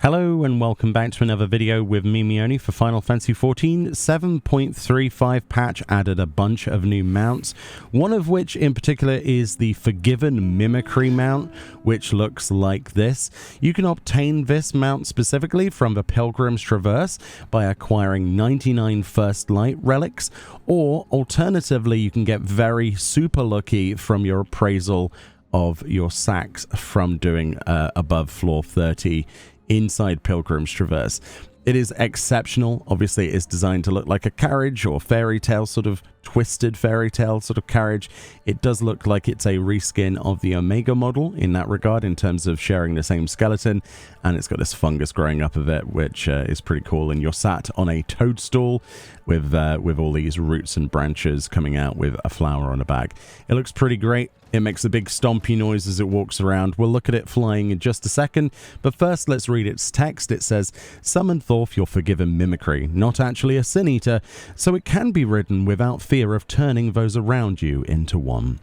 Hello and welcome back to another video with me, Meoni, for Final Fantasy XIV. 7.35 patch added a bunch of new mounts, one of which in particular is the Forgiven Mimicry mount, which looks like this. You can obtain this mount specifically from the Pilgrim's Traverse by acquiring 99 First Light relics, or alternatively you can get very super lucky from your appraisal of your sacks from doing above floor 30 inside Pilgrim's Traverse. It is exceptional. Obviously, it is designed to look like a carriage or fairy tale, sort of twisted fairy tale sort of carriage. It does look like it's a reskin of the Omega model in that regard, in terms of sharing the same skeleton, and it's got this fungus growing up of it, which is pretty cool. And you're sat on a toadstool with all these roots and branches coming out with a flower on the back. It looks pretty great. It makes a big stompy noise as it walks around. We'll look at it flying in just a second, but first let's read its text. It says, "Summon forth your forgiven mimicry, not actually a sin eater, so it can be ridden without fear of turning those around you into one."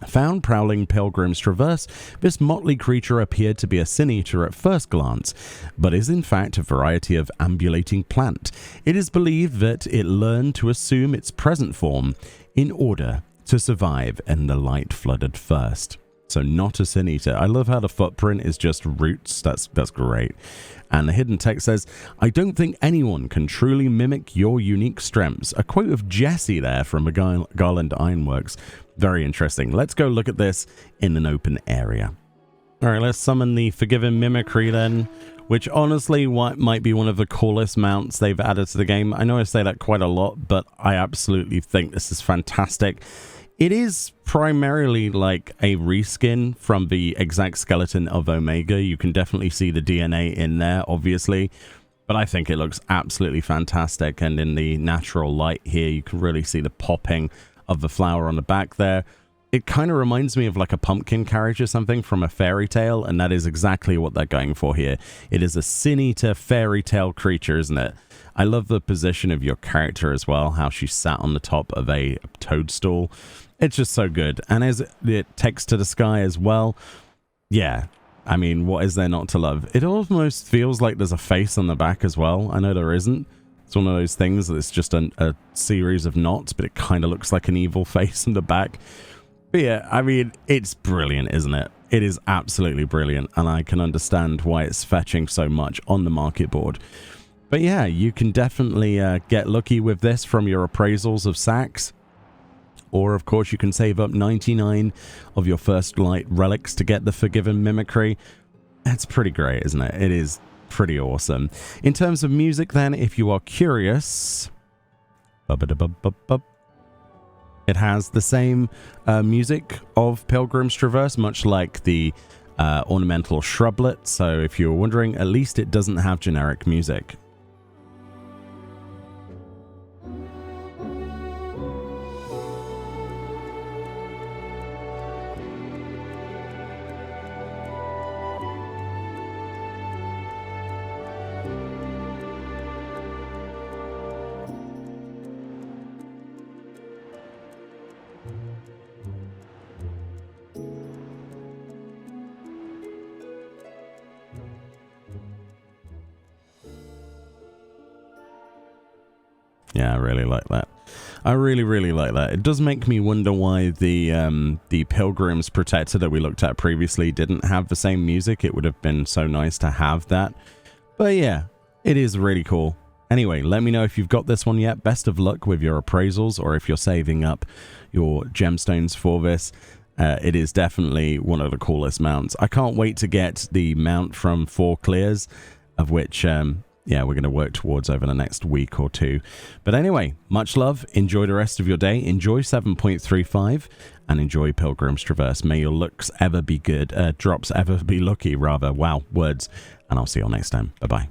Found prowling Pilgrim's Traverse, this motley creature appeared to be a sin eater at first glance, but is in fact a variety of ambulating plant. It is believed that it learned to assume its present form in order to survive in the light flooded first. So not a sin eater. I love how the footprint is just roots. That's great. And the hidden text says, "I don't think anyone can truly mimic your unique strengths." A quote of Jesse there from the Garland Ironworks. Very interesting. Let's go look at this in an open area. All right, let's summon the Forgiven Mimicry then, which honestly might be one of the coolest mounts they've added to the game. I know I say that quite a lot, but I absolutely think this is fantastic. It is primarily like a reskin from the exact skeleton of Omega. You can definitely see the DNA in there, obviously, but I think it looks absolutely fantastic. And in the natural light here, you can really see the popping of the flower on the back there. It kind of reminds me of like a pumpkin carriage or something from a fairy tale, and that is exactly what they're going for here. It is a sin eater fairy tale creature, isn't it? I love the position of your character as well, how she sat on the top of a toadstool. It's just so good. And as it takes to the sky as well, yeah, I mean, what is there not to love? It almost feels like there's a face on the back as well. I know there isn't. It's one of those things that's just a series of knots, but it kind of looks like an evil face in the back. But yeah, I mean, it's brilliant, isn't it? It is absolutely brilliant, and I can understand why it's fetching so much on the market board. But yeah, you can definitely get lucky with this from your appraisals of sacks. Or, of course, you can save up 99 of your First Light relics to get the Forgiven Mimicry. That's pretty great, isn't it? It is pretty awesome. In terms of music, then, if you are curious, it has the same music of Pilgrim's Traverse, much like the ornamental shrublet. So if you're wondering, at least it doesn't have generic music. Yeah, I really like that. I really like that. It does make me wonder why the Pilgrim's Protector that we looked at previously didn't have the same music. It would have been so nice to have that. But yeah, it is really cool. Anyway, let me know if you've got this one yet. Best of luck with your appraisals, or if you're saving up your gemstones for this. It is definitely one of the coolest mounts. I can't wait to get the mount from 4 clears, of which yeah, we're going to work towards over the next week or two. But anyway, much love. Enjoy the rest of your day. Enjoy 7.35 and enjoy Pilgrim's Traverse. May your looks ever be good. Drops ever be lucky, rather. Wow, words. And I'll see you all next time. Bye-bye.